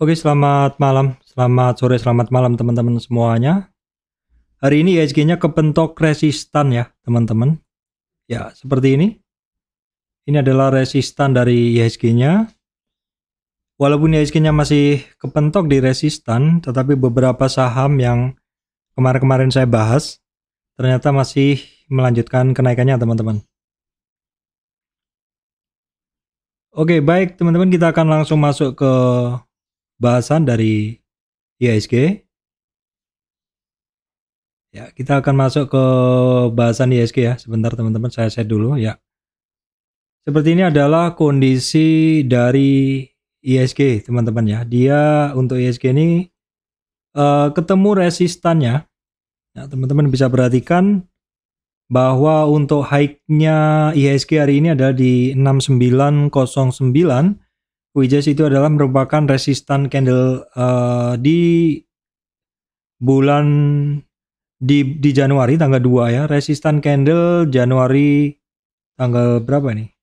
Oke, selamat malam, selamat sore, selamat malam teman-teman semuanya. Hari ini IHSG-nya kepentok resistan ya teman-teman. Ya, seperti ini. Ini adalah resistan dari IHSG-nya. Walaupun IHSG-nya masih kepentok di resistan, tetapi beberapa saham yang kemarin-kemarin saya bahas, ternyata masih melanjutkan kenaikannya teman-teman. Oke, baik teman-teman, kita akan langsung masuk ke bahasan dari IHSG. Ya, kita akan masuk ke bahasan IHSG ya. Sebentar teman-teman, saya set dulu ya. Seperti ini adalah kondisi dari IHSG teman-teman ya. Dia untuk IHSG ini ketemu resistannya. Nah, teman-teman bisa perhatikan bahwa untuk high-nya IHSG hari ini adalah di 6909, which is itu adalah merupakan resistan candle di bulan di Januari tanggal 2 ya, resistan candle Januari tanggal berapa nih?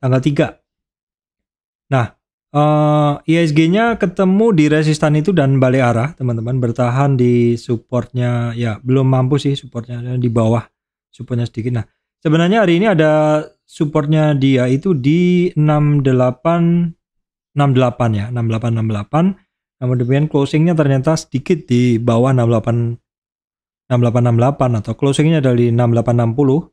Tanggal 3. Nah, IHSG-nya ketemu di resistan itu dan balik arah, teman-teman, bertahan di supportnya, ya belum mampu sih supportnya di bawah supportnya sedikit. Nah, sebenarnya hari ini ada supportnya dia itu di 6868 ya, 6868. Namun demikian closingnya ternyata sedikit di bawah 6868 atau closingnya dari 6860,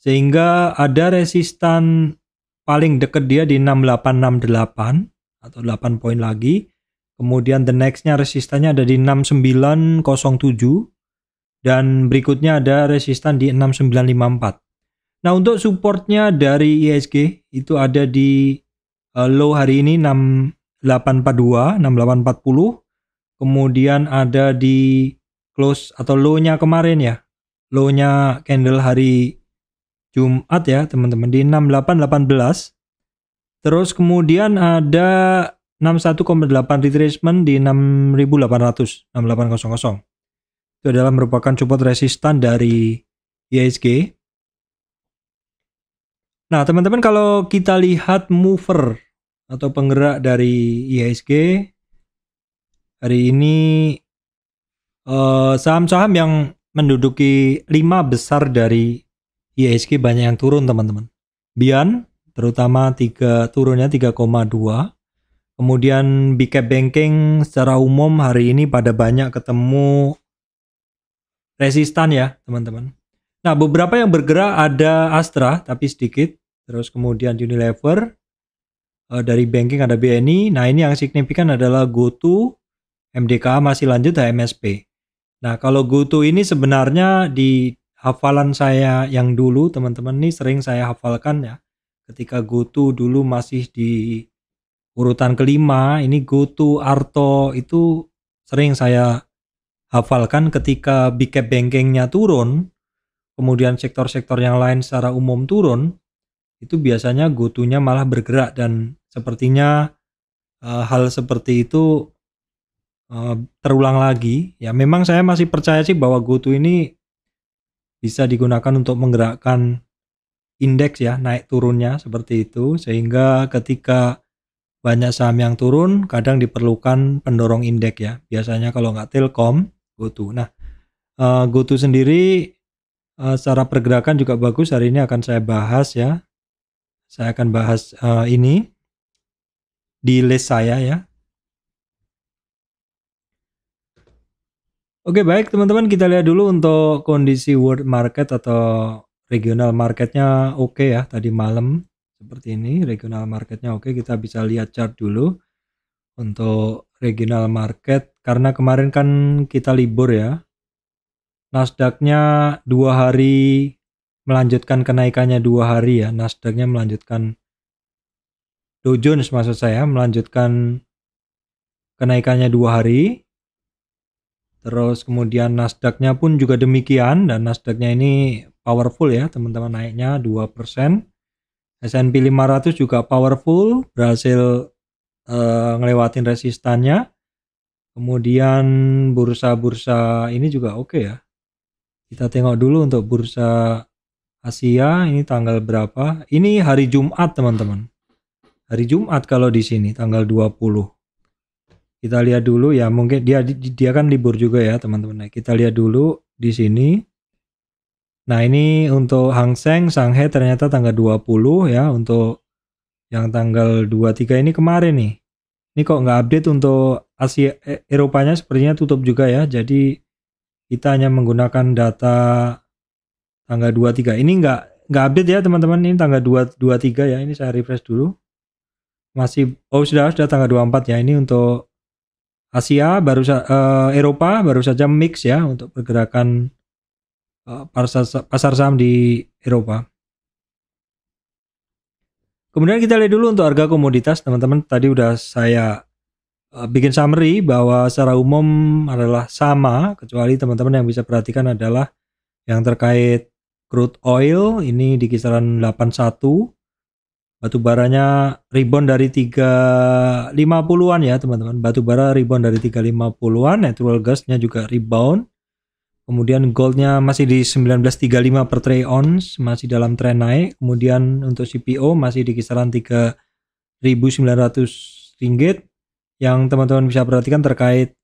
sehingga ada resistan paling dekat dia di 6868 atau 8 poin lagi. Kemudian the nextnya resistannya ada di 6907 dan berikutnya ada resistan di 6954. Nah, untuk supportnya dari IHSG itu ada di low hari ini 6842, 6840. Kemudian ada di close atau low-nya kemarin ya. Low-nya candle hari Jumat ya, teman-teman, di 6818. Terus kemudian ada 61,8 retracement di 6800, 6800. Itu adalah merupakan support resistan dari IHSG. Nah, teman-teman, kalau kita lihat mover atau penggerak dari IHSG hari ini, saham-saham yang menduduki 5 besar dari IHSG banyak yang turun, teman-teman. Bian terutama turunnya 3,2. Kemudian big cap banking secara umum hari ini pada banyak ketemu resistan ya, teman-teman. Nah, beberapa yang bergerak ada Astra tapi sedikit. Terus kemudian Unilever, dari banking ada BNI. Nah, ini yang signifikan adalah GoTo, MDKA masih lanjut, HMSP. Nah, kalau GoTo ini sebenarnya di hafalan saya yang dulu, teman-teman, ini sering saya hafalkan ya. Ketika GoTo dulu masih di urutan kelima, ini GoTo, Arto itu sering saya hafalkan. Ketika big cap bankingnya turun, kemudian sektor-sektor yang lain secara umum turun, itu biasanya GoTo-nya malah bergerak, dan sepertinya hal seperti itu terulang lagi ya. Memang saya masih percaya sih bahwa GoTo ini bisa digunakan untuk menggerakkan indeks ya, naik turunnya seperti itu, sehingga ketika banyak saham yang turun kadang diperlukan pendorong indeks ya. Biasanya kalau nggak Telkom, GoTo. Nah, GoTo sendiri secara pergerakan juga bagus. Hari ini akan saya bahas ya. Saya akan bahas ini di list saya ya. Oke, baik teman-teman, kita lihat dulu untuk kondisi world market atau regional marketnya. Oke ya, tadi malam seperti ini regional marketnya oke. Kita bisa lihat chart dulu untuk regional market, karena kemarin kan kita libur ya. Nasdaq-nya 2 hari melanjutkan kenaikannya 2 hari ya. Nasdaq-nya melanjutkan, Dow Jones maksud saya, melanjutkan kenaikannya 2 hari. Terus kemudian Nasdaq-nya pun juga demikian, dan Nasdaq-nya ini powerful ya, teman-teman, naiknya 2%. S&P 500 juga powerful, berhasil ngelewatin resistannya. Kemudian bursa-bursa ini juga oke ya. Kita tengok dulu untuk bursa Asia, ini tanggal berapa? Ini hari Jumat, teman-teman. Hari Jumat kalau di sini tanggal 20. Kita lihat dulu ya, mungkin dia kan libur juga ya teman-teman. Nah, kita lihat dulu di sini. Nah, ini untuk Hang Seng Shanghai ternyata tanggal 20 ya, untuk yang tanggal 23 ini kemarin nih. Ini kok nggak update untuk Asia, Eropanya sepertinya tutup juga ya. Jadi kita hanya menggunakan data tanggal 23. Ini nggak update ya teman-teman, ini tanggal 23 ya. Ini saya refresh dulu. Masih sudah tanggal 24 ya. Ini untuk Asia Eropa baru saja mix ya untuk pergerakan pasar saham di Eropa. Kemudian kita lihat dulu untuk harga komoditas teman-teman. Tadi udah saya bikin summary bahwa secara umum adalah sama, kecuali teman-teman yang bisa perhatikan adalah yang terkait crude oil ini di kisaran 81. Batu baranya rebound dari 350-an ya teman-teman. Batu bara rebound dari 350-an, natural gasnya juga rebound. Kemudian goldnya masih di 1935 per troy ounce, masih dalam tren naik. Kemudian untuk CPO masih di kisaran 3.900 ringgit. Yang teman-teman bisa perhatikan terkait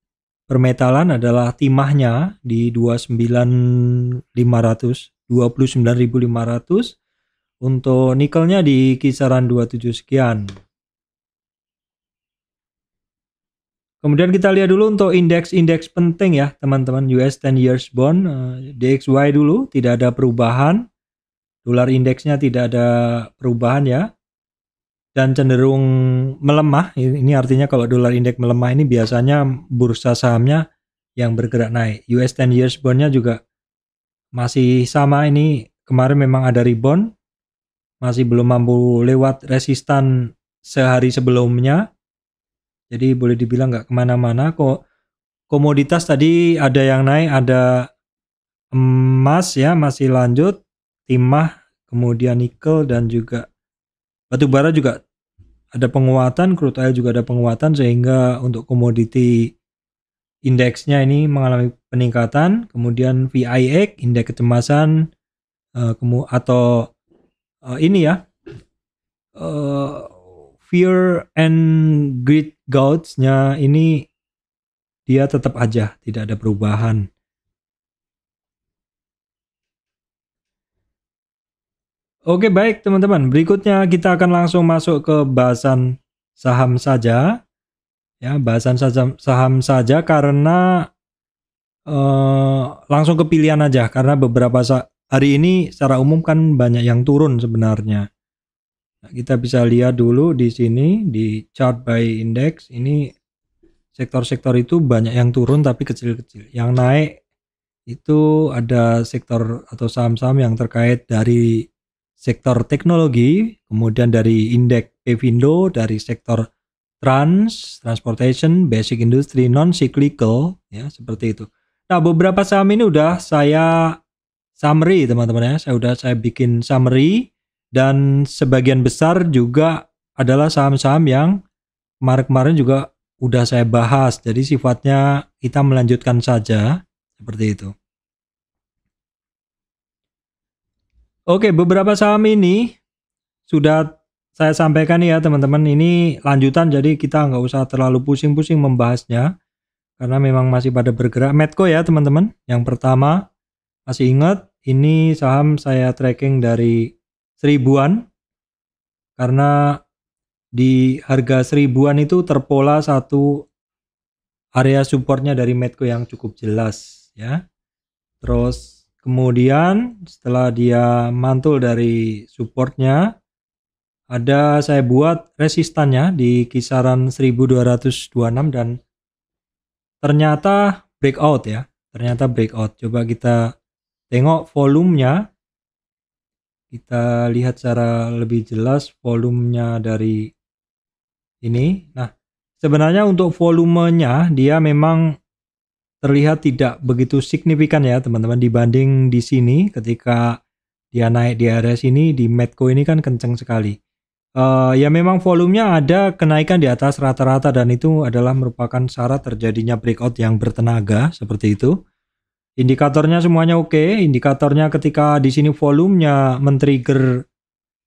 permetalan adalah timahnya di 29.500. Untuk nikelnya di kisaran 27 sekian. Kemudian kita lihat dulu untuk indeks penting ya teman-teman. US 10 years bond, DXY dulu tidak ada perubahan. Dolar indeksnya tidak ada perubahan ya. Dan cenderung melemah. Ini artinya kalau dolar indeks melemah ini biasanya bursa sahamnya yang bergerak naik. US 10 years bondnya juga masih sama, ini kemarin memang ada rebound. Masih belum mampu lewat resistan sehari sebelumnya. Jadi boleh dibilang nggak kemana-mana. Kok komoditas tadi ada yang naik, ada emas ya masih lanjut, timah, kemudian nikel dan juga batu bara juga ada penguatan, crude oil juga ada penguatan, sehingga untuk komoditi indeksnya ini mengalami peningkatan. Kemudian VIX, indeks kecemasan atau ini ya, fear and greed gauge-nya ini dia tetap aja tidak ada perubahan. Oke, baik teman-teman, berikutnya kita akan langsung masuk ke bahasan saham saja ya, bahasan saham saja karena langsung ke pilihan aja, karena beberapa hari ini secara umum kan banyak yang turun sebenarnya. Nah, kita bisa lihat dulu di sini di chart by index, ini sektor-sektor itu banyak yang turun tapi kecil-kecil. Yang naik itu ada sektor atau saham-saham yang terkait dari sektor teknologi, kemudian dari indeks Pevindo, dari sektor transportation, basic industry, non cyclical ya, seperti itu. Nah, beberapa saham ini udah saya summary teman-teman ya, saya bikin summary, dan sebagian besar juga adalah saham-saham yang kemarin-kemarin juga udah saya bahas, jadi sifatnya kita melanjutkan saja seperti itu. Oke, beberapa saham ini sudah saya sampaikan ya teman-teman, ini lanjutan, jadi kita nggak usah terlalu pusing-pusing membahasnya karena memang masih pada bergerak. Medco ya teman-teman, yang pertama masih ingat ini saham saya tracking dari 1000-an karena di harga 1000-an itu terpola satu area supportnya dari Medco yang cukup jelas ya. Terus kemudian setelah dia mantul dari supportnya, ada saya buat resistannya di kisaran 1226 dan ternyata breakout ya. Ternyata breakout. Coba kita tengok volumenya. Kita lihat secara lebih jelas volumenya dari ini. Nah, sebenarnya untuk volumenya dia memang terlihat tidak begitu signifikan ya teman-teman dibanding di sini ketika dia naik di area sini di Medco ini kan kenceng sekali. Ya memang volumenya ada kenaikan di atas rata-rata dan itu adalah merupakan syarat terjadinya breakout yang bertenaga seperti itu. Indikatornya semuanya oke. Indikatornya ketika di sini volumenya men-trigger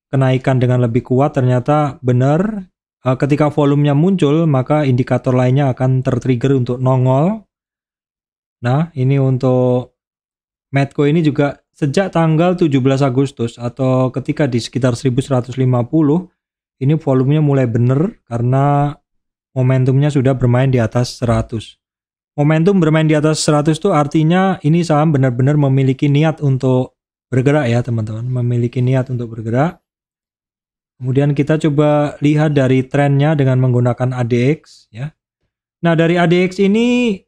kenaikan dengan lebih kuat, ternyata benar ketika volumenya muncul, maka indikator lainnya akan tertrigger untuk nongol. Nah, ini untuk Medco ini juga sejak tanggal 17 Agustus atau ketika di sekitar 1150, ini volumenya mulai bener karena momentumnya sudah bermain di atas 100. Momentum bermain di atas 100 itu artinya ini saham benar-benar memiliki niat untuk bergerak ya teman-teman, memiliki niat untuk bergerak. Kemudian kita coba lihat dari trennya dengan menggunakan ADX ya. Nah, dari ADX ini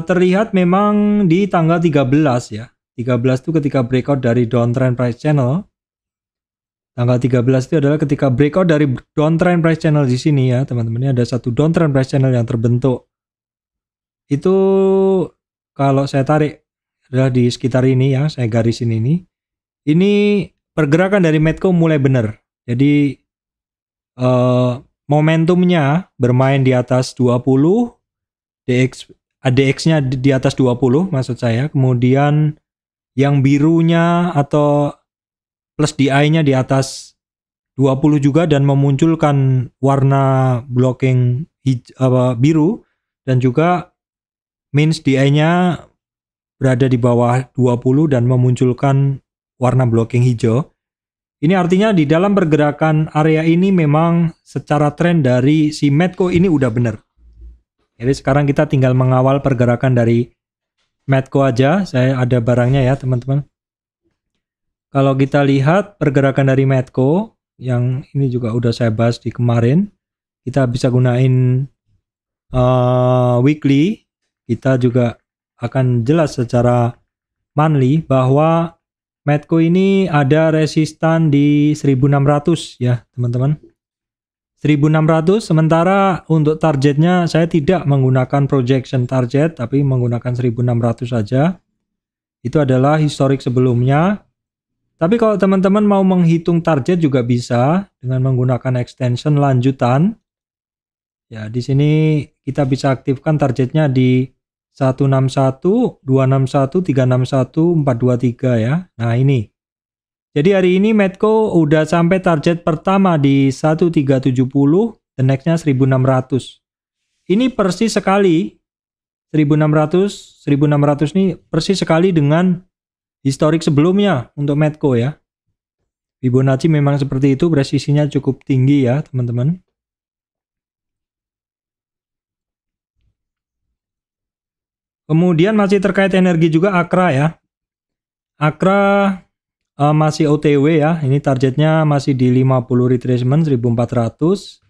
terlihat memang di tanggal 13 ya. 13 itu ketika breakout dari downtrend price channel. Tanggal 13 itu adalah ketika breakout dari downtrend price channel di sini ya, teman-teman. Ini ada satu downtrend price channel yang terbentuk. Itu kalau saya tarik adalah di sekitar ini ya, saya garisin ini. Ini pergerakan dari Medco mulai benar. Jadi momentumnya bermain di atas 20, ADX-nya di atas 20 maksud saya. Kemudian yang birunya atau plus DI-nya di atas 20 juga dan memunculkan warna blocking biru, dan juga means DI-nya berada di bawah 20 dan memunculkan warna blocking hijau. Ini artinya di dalam pergerakan area ini memang secara tren dari si Medco ini udah benar. Jadi sekarang kita tinggal mengawal pergerakan dari Medco aja. Saya ada barangnya ya teman-teman. Kalau kita lihat pergerakan dari Medco, yang ini juga udah saya bahas di kemarin, kita bisa gunain weekly. Kita juga akan jelas secara monthly bahwa Medco ini ada resistan di 1600 ya teman-teman. 1600, sementara untuk targetnya saya tidak menggunakan projection target tapi menggunakan 1600 saja. Itu adalah historik sebelumnya. Tapi kalau teman-teman mau menghitung target juga bisa dengan menggunakan extension lanjutan. Ya, di sini kita bisa aktifkan targetnya di 161, 261, 361, 423 ya. Nah ini. Jadi hari ini Medco udah sampai target pertama di 1370, the next-nya 1600. Ini persis sekali 1600 ini persis sekali dengan historik sebelumnya untuk Medco ya. Fibonacci memang seperti itu, presisinya cukup tinggi ya teman-teman. Kemudian masih terkait energi juga Akra ya. Akra masih OTW ya. Ini targetnya masih di 50 retracement 1400.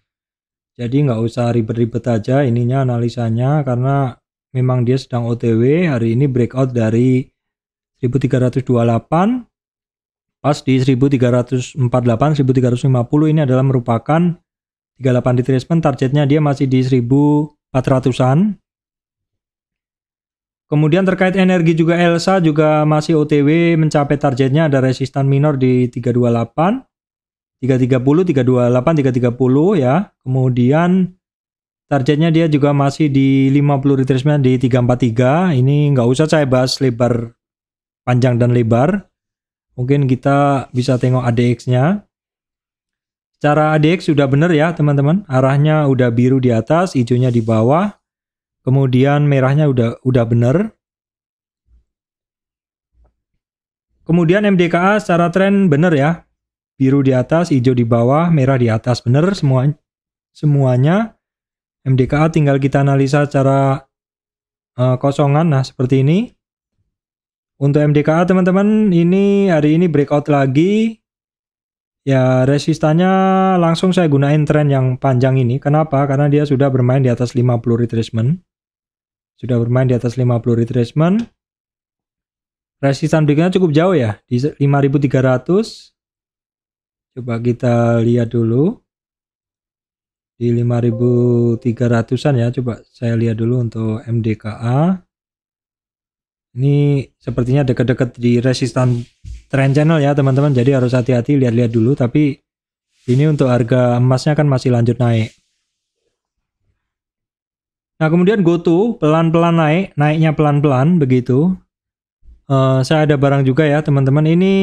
Jadi nggak usah ribet-ribet aja ininya analisanya karena memang dia sedang OTW. Hari ini breakout dari 1328 pas di 1348, 1350 ini adalah merupakan 38 retracement. Targetnya dia masih di 1400-an. Kemudian terkait energi juga Elsa juga masih OTW mencapai targetnya, ada resistan minor di 328, 330, 328, 330 ya. Kemudian targetnya dia juga masih di 50 retracement di 343. Ini nggak usah saya bahas lebar, panjang dan lebar. Mungkin kita bisa tengok ADX-nya. Secara ADX sudah benar ya teman-teman. Arahnya udah biru di atas, hijaunya di bawah. Kemudian merahnya udah benar. Kemudian MDKA secara tren benar ya. Biru di atas, hijau di bawah, merah di atas. Benar semuanya. MDKA tinggal kita analisa secara kosongan. Nah, seperti ini. Untuk MDKA teman-teman, ini hari ini breakout lagi. Ya, resistannya langsung saya gunain tren yang panjang ini. Kenapa? Karena dia sudah bermain di atas 50 retracement. Sudah bermain di atas 50 retracement. Resistan berikutnya cukup jauh ya, di 5300. Coba kita lihat dulu. Di 5300-an ya, coba saya lihat dulu untuk MDKA. Ini sepertinya dekat-dekat di resistan trend channel ya teman-teman. Jadi harus hati-hati, lihat-lihat dulu. Tapi ini untuk harga emasnya kan masih lanjut naik. Nah kemudian GoTo pelan-pelan naiknya pelan-pelan begitu. Saya ada barang juga ya teman-teman. Ini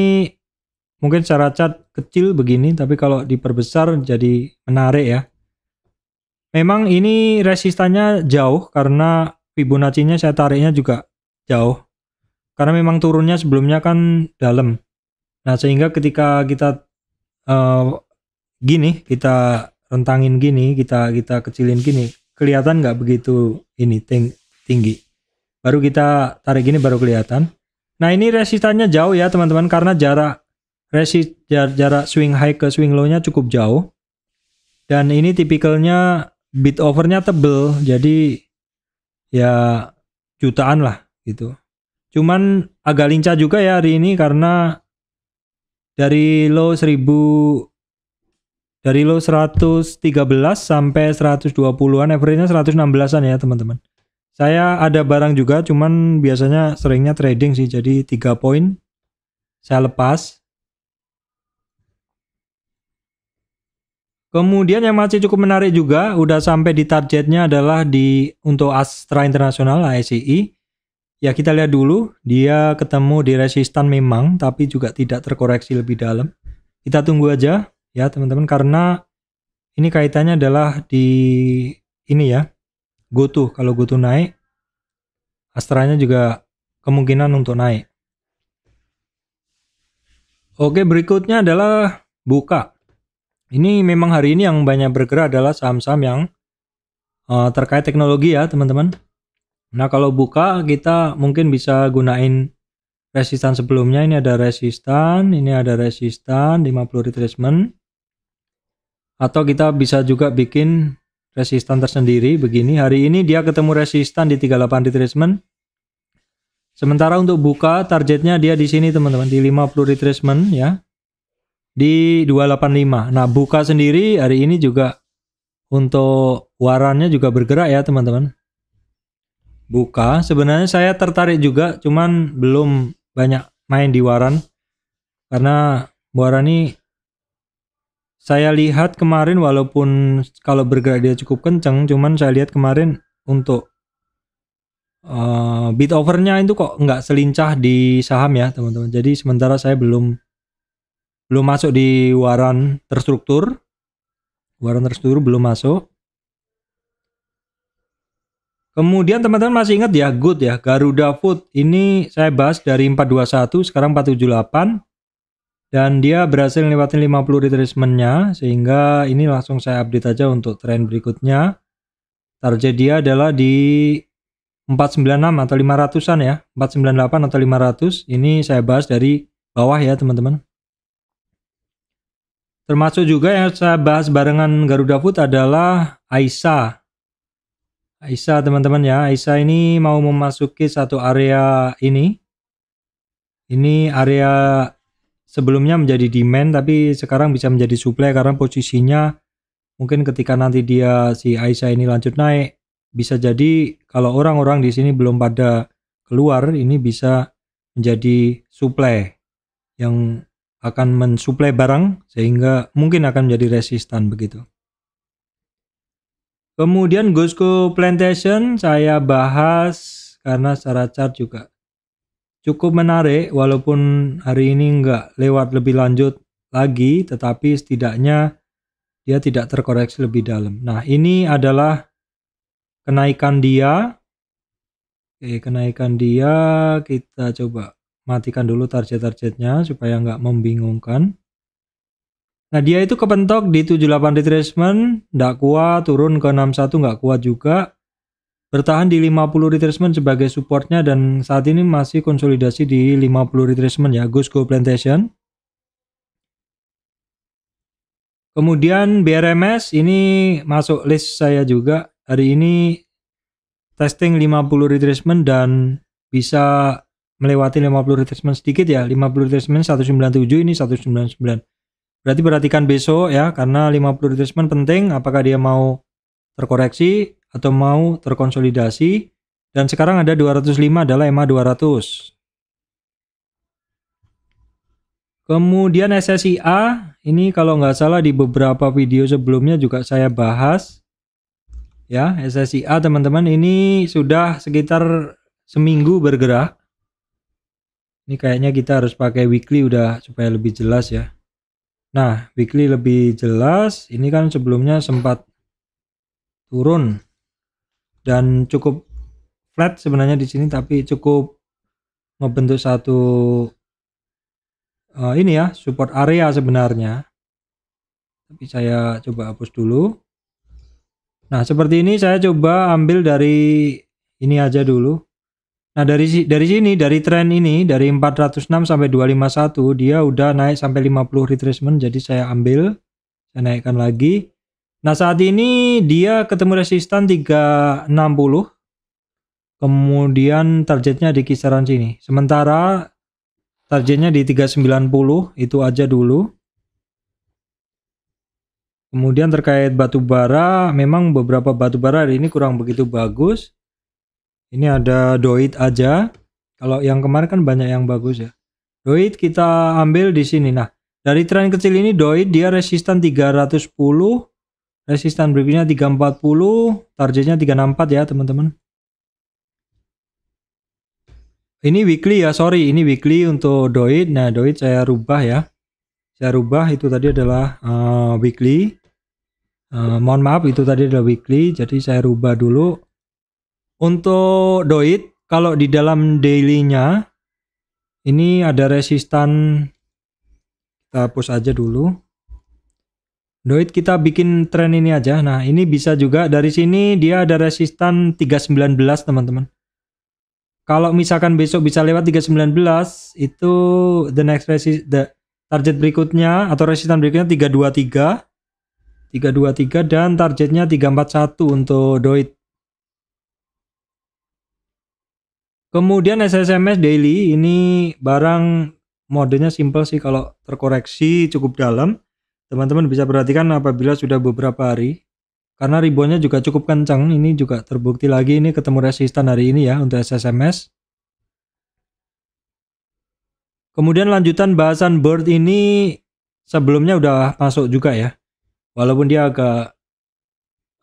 mungkin secara chart kecil begini, tapi kalau diperbesar jadi menarik ya. Memang ini resistannya jauh karena Fibonacci-nya saya tariknya juga jauh. Karena memang turunnya sebelumnya kan dalam. Nah, sehingga ketika kita gini, kita rentangin gini, kita kecilin gini, kelihatan nggak begitu ini tinggi. Baru kita tarik gini baru kelihatan. Nah, ini resistannya jauh ya teman-teman, karena jarak swing high ke swing low-nya cukup jauh. Dan ini tipikalnya bid overnya tebel, jadi ya jutaan lah gitu. Cuman agak lincah juga ya hari ini karena dari low 113 sampai 120-an, average-nya 116-an ya teman-teman. Saya ada barang juga, cuman biasanya seringnya trading sih, jadi 3 poin saya lepas. Kemudian yang masih cukup menarik juga, udah sampai di targetnya adalah untuk Astra International ASCI. Ya kita lihat dulu, dia ketemu di resistan memang, tapi juga tidak terkoreksi lebih dalam. Kita tunggu aja ya teman-teman, karena ini kaitannya adalah di ini ya, GoTo. Kalau GoTo naik, Astranya juga kemungkinan untuk naik. Oke, berikutnya adalah Buka. Ini memang hari ini yang banyak bergerak adalah saham-saham yang terkait teknologi ya teman-teman. Nah kalau Buka kita mungkin bisa gunain resistan sebelumnya. Ini ada resistan 50 retracement. Atau kita bisa juga bikin resistan tersendiri begini. Hari ini dia ketemu resistan di 38 retracement. Sementara untuk Buka targetnya dia di sini teman-teman, di 50 retracement ya. Di 285. Nah, Buka sendiri hari ini juga untuk warannya juga bergerak ya, teman-teman. Buka, sebenarnya saya tertarik juga, cuman belum banyak main di waran. Karena waran ini saya lihat kemarin walaupun kalau bergerak dia cukup kenceng, cuman saya lihat kemarin untuk bid overnya itu kok nggak selincah di saham ya, teman-teman. Jadi sementara saya belum masuk di waran terstruktur. Waran terstruktur belum masuk. Kemudian teman-teman masih ingat ya, good ya, Garuda Food. Ini saya bahas dari 421 sekarang 478. Dan dia berhasil lewatin 50 retracement-nya, sehingga ini langsung saya update aja untuk tren berikutnya. Target dia adalah di 496 atau 500-an ya, 498 atau 500. Ini saya bahas dari bawah ya teman-teman. Termasuk juga yang saya bahas barengan Garuda Food adalah Aisyah. Aisyah teman-teman ya, Aisyah ini mau memasuki satu area ini. Ini area sebelumnya menjadi demand tapi sekarang bisa menjadi supply karena posisinya mungkin ketika nanti si Aisyah ini lanjut naik, bisa jadi kalau orang-orang di sini belum pada keluar, ini bisa menjadi supply yang akan mensuplai barang sehingga mungkin akan menjadi resistan begitu. Kemudian Gosco Plantation saya bahas karena secara chart juga cukup menarik walaupun hari ini nggak lewat lebih lanjut lagi, tetapi setidaknya dia tidak terkoreksi lebih dalam. Nah ini adalah kenaikan dia. Oke, kenaikan dia kita coba matikan dulu target-targetnya supaya nggak membingungkan. Nah dia itu kepentok di 78 retracement, nggak kuat, turun ke 61 nggak kuat juga. Bertahan di 50 retracement sebagai supportnya dan saat ini masih konsolidasi di 50 retracement ya, Gosco Plantation. Kemudian BRMS ini masuk list saya juga. Hari ini testing 50 retracement dan bisa melewati 50 retracement sedikit ya, 50 retracement 197, ini 199. Berarti perhatikan besok ya, karena 50 retracement penting apakah dia mau terkoreksi atau mau terkonsolidasi. Dan sekarang ada 205 adalah EMA 200. Kemudian SSIA, ini kalau nggak salah di beberapa video sebelumnya juga saya bahas. Ya, SSIA teman-teman ini sudah sekitar seminggu bergerak. Ini kayaknya kita harus pakai weekly udah supaya lebih jelas ya. Nah, weekly lebih jelas. Ini kan sebelumnya sempat turun dan cukup flat sebenarnya di sini, tapi cukup membentuk satu ini ya, support area sebenarnya. Tapi saya coba hapus dulu. Nah, seperti ini saya coba ambil dari ini aja dulu. Nah, dari sini, dari tren ini, dari 406 sampai 251, dia udah naik sampai 50 retracement, jadi saya ambil, saya naikkan lagi. Nah, saat ini dia ketemu resistan 360, kemudian targetnya di kisaran sini. Sementara targetnya di 390, itu aja dulu. Kemudian terkait batu bara, memang beberapa batu bara hari ini kurang begitu bagus. Ini ada doit aja. Kalau yang kemarin kan banyak yang bagus ya. Doit kita ambil di sini. Nah, dari tren kecil ini doit dia resistan 310, resistan berikutnya 340, targetnya 364 ya, teman-teman. Ini weekly ya, sorry, ini weekly untuk doit. Nah, doit saya rubah ya. Saya rubah, itu tadi adalah weekly. Mohon maaf, itu tadi adalah weekly, jadi saya rubah dulu. Untuk doit, kalau di dalam daily-nya ini ada resistan, kita hapus aja dulu. Doit kita bikin tren ini aja. Nah, ini bisa juga dari sini dia ada resistan 319, teman-teman. Kalau misalkan besok bisa lewat 319, itu the target berikutnya atau resistan berikutnya 323 dan targetnya 341 untuk doit. Kemudian SSMS daily ini barang modenya simple sih, kalau terkoreksi cukup dalam. Teman-teman bisa perhatikan apabila sudah beberapa hari. Karena reboundnya juga cukup kencang, ini juga terbukti lagi ini ketemu resistan hari ini ya untuk SSMS. Kemudian lanjutan bahasan bird ini sebelumnya udah masuk juga ya. Walaupun dia agak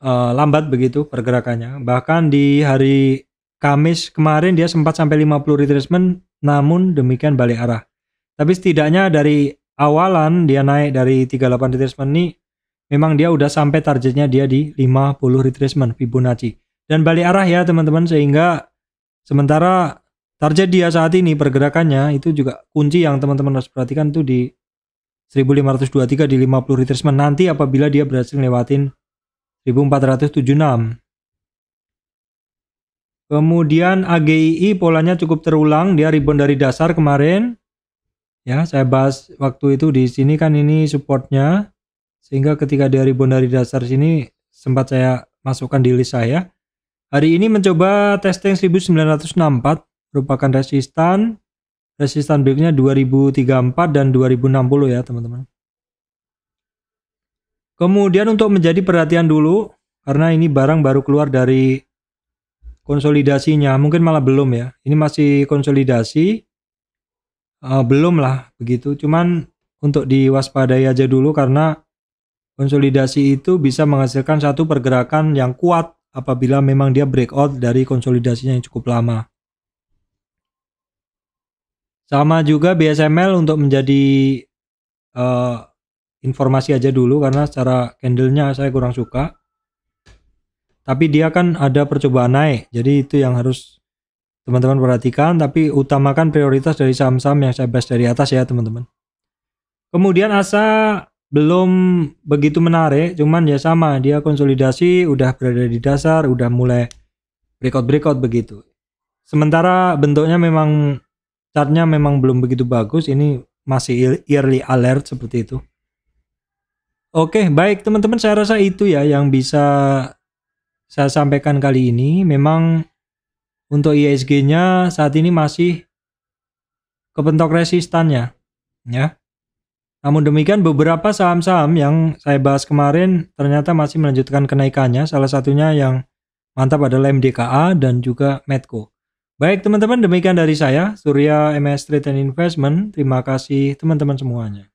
lambat begitu pergerakannya. Bahkan di hari Kamis kemarin dia sempat sampai 50 retracement, namun demikian balik arah. Tapi setidaknya dari awalan dia naik dari 38 retracement ini, memang dia udah sampai targetnya dia di 50 retracement Fibonacci. Dan balik arah ya teman-teman, sehingga sementara target dia saat ini pergerakannya itu juga kunci yang teman-teman harus perhatikan tuh di 1523 di 50 retracement. Nanti apabila dia berhasil lewatin 1476. Kemudian AGII polanya cukup terulang, dia rebound dari dasar kemarin. Ya, saya bahas waktu itu di sini kan ini supportnya. Sehingga ketika dia rebound dari dasar sini sempat saya masukkan di list saya. Hari ini mencoba testing 1964 merupakan resistan. Resistan berikutnya 2034 dan 2060 ya, teman-teman. Kemudian untuk menjadi perhatian dulu, karena ini barang baru keluar dari konsolidasinya, mungkin malah belum ya, ini masih konsolidasi, belum lah begitu, cuman untuk diwaspadai aja dulu karena konsolidasi itu bisa menghasilkan satu pergerakan yang kuat apabila memang dia breakout dari konsolidasinya yang cukup lama. Sama juga BSML untuk menjadi informasi aja dulu karena secara candlenya saya kurang suka. Tapi dia kan ada percobaan naik, jadi itu yang harus teman-teman perhatikan. Tapi utamakan prioritas dari saham-saham yang saya bahas dari atas ya teman-teman. Kemudian ASA belum begitu menarik, cuman ya sama, dia konsolidasi, udah berada di dasar, udah mulai breakout begitu. Sementara bentuknya memang, chartnya memang belum begitu bagus, ini masih yearly alert seperti itu. Oke, baik teman-teman, saya rasa itu ya yang bisa saya sampaikan kali ini. Memang untuk IHSG-nya saat ini masih kepentok resistannya ya. Namun demikian beberapa saham-saham yang saya bahas kemarin ternyata masih melanjutkan kenaikannya. Salah satunya yang mantap adalah MDKA dan juga Medco. Baik teman-teman, demikian dari saya, Surya MS Trade and Investment. Terima kasih teman-teman semuanya.